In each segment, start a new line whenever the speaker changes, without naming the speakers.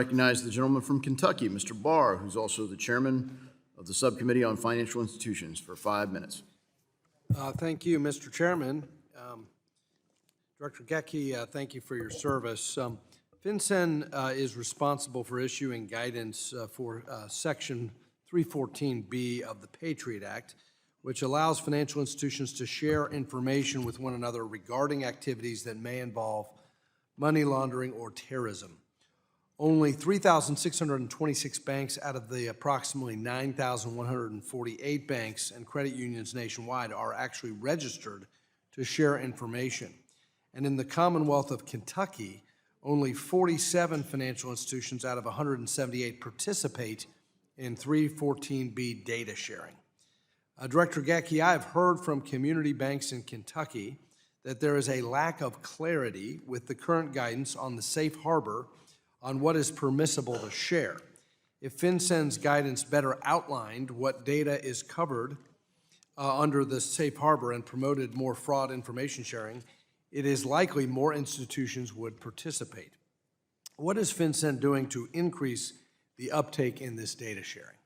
Recognize the gentleman from Kentucky, Mr. Barr, who's also the chairman of the Subcommittee on Financial Institutions, for 5 minutes.
Thank you, Mr. Chairman. Director Gecky, thank you for your service. FinCEN is responsible for issuing guidance for Section 314B of the Patriot Act, which allows financial institutions to share information with one another regarding activities that may involve money laundering or terrorism. Only 3,626 banks out of the approximately 9,148 banks and credit unions nationwide are actually registered to share information. And in the Commonwealth of Kentucky, only 47 financial institutions out of 178 participate in 314B data sharing. Director Gecky, I have heard from community banks in Kentucky that there is a lack of clarity with the current guidance on the safe harbor on what is permissible to share. If FinCEN's guidance better outlined what data is covered under the safe harbor and promoted more fraud information sharing, it is likely more institutions would participate. What is FinCEN doing to increase the uptake in this data sharing?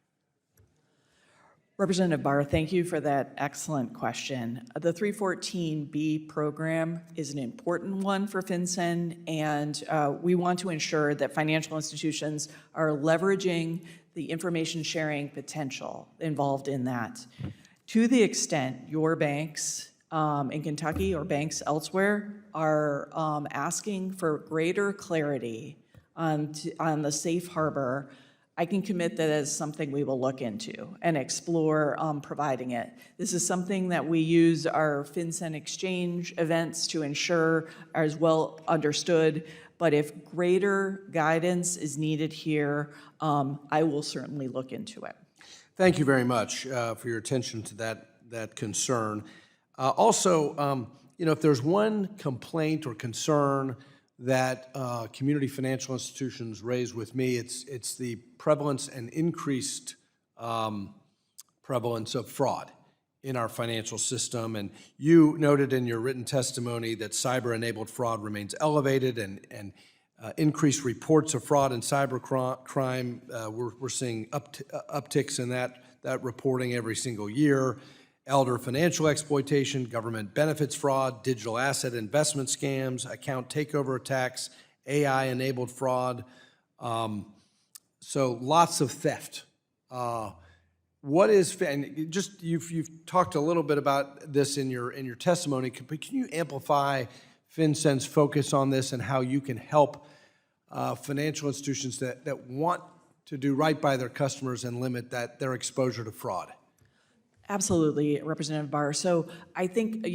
Representative Barr, thank you for that excellent question. The 314B program is an important one for FinCEN, and we want to ensure that financial institutions are leveraging the information sharing potential involved in that. To the extent your banks in Kentucky or banks elsewhere are asking for greater clarity on the safe harbor, I can commit that as something we will look into and explore providing it. This is something that we use our FinCEN Exchange events to ensure are as well understood, but if greater guidance is needed here, I will certainly look into it.
Thank you very much for your attention to that concern. Also, if there's one complaint or concern that community financial institutions raise with me, it's the prevalence and increased prevalence of fraud in our financial system. And you noted in your written testimony that cyber-enabled fraud remains elevated, and increased reports of fraud and cyber crime. We're seeing upticks in that reporting every single year. Elder financial exploitation, government benefits fraud, digital asset investment scams, account takeover attacks, AI-enabled fraud. So lots of theft. What is, and just you've talked a little bit about this in your testimony, but can you amplify FinCEN's focus on this and how you can help financial institutions that want to do right by their customers and limit their exposure to fraud?
Absolutely, Representative Barr. So I think,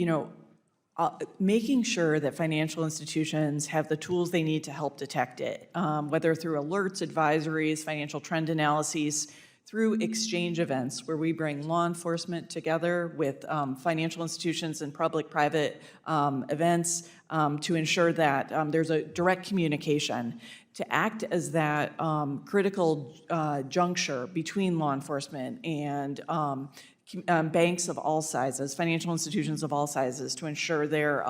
making sure that financial institutions have the tools they need to help detect it, whether through alerts, advisories, financial trend analyses, through exchange events where we bring law enforcement together with financial institutions and public-private events to ensure that there's a direct communication to act as that critical juncture between law enforcement and banks of all sizes, financial institutions of all sizes, to ensure their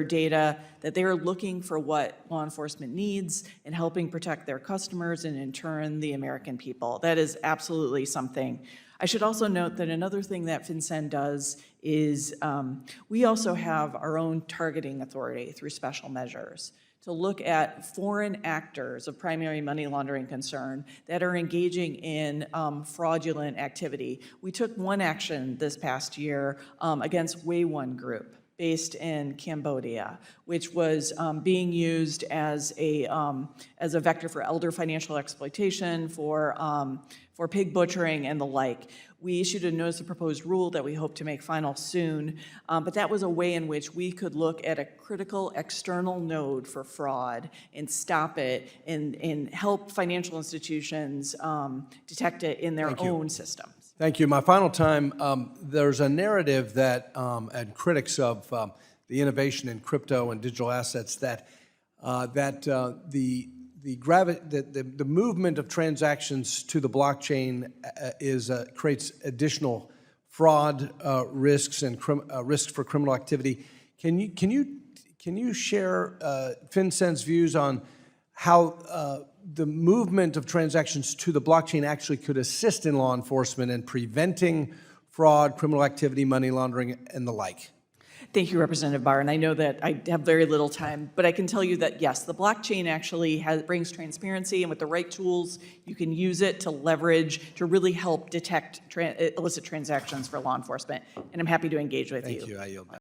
data, that they are looking for what law enforcement needs and helping protect their customers and in turn the American people. That is absolutely something. I should also note that another thing that FinCEN does is we also have our own targeting authority through special measures to look at foreign actors of primary money laundering concern that are engaging in fraudulent activity. We took one action this past year against Way1 Group, based in Cambodia, which was being used as a vector for elder financial exploitation, for pig butchering and the like. We issued a notice of proposed rule that we hope to make final soon, but that was a way in which we could look at a critical external node for fraud and stop it and help financial institutions detect it in their own systems.
Thank you. My final time, there's a narrative that, and critics of the innovation in crypto and digital assets that the movement of transactions to the blockchain creates additional fraud risks and risks for criminal activity. Can you share FinCEN's views on how the movement of transactions to the blockchain actually could assist in law enforcement in preventing fraud, criminal activity, money laundering, and the like.
Thank you, Representative Barr, and I know that I have very little time, but I can tell you that, yes, the blockchain actually brings transparency, and with the right tools, you can use it to leverage, to really help detect illicit transactions for law enforcement, and I'm happy to engage with you.
Thank you. I yield back.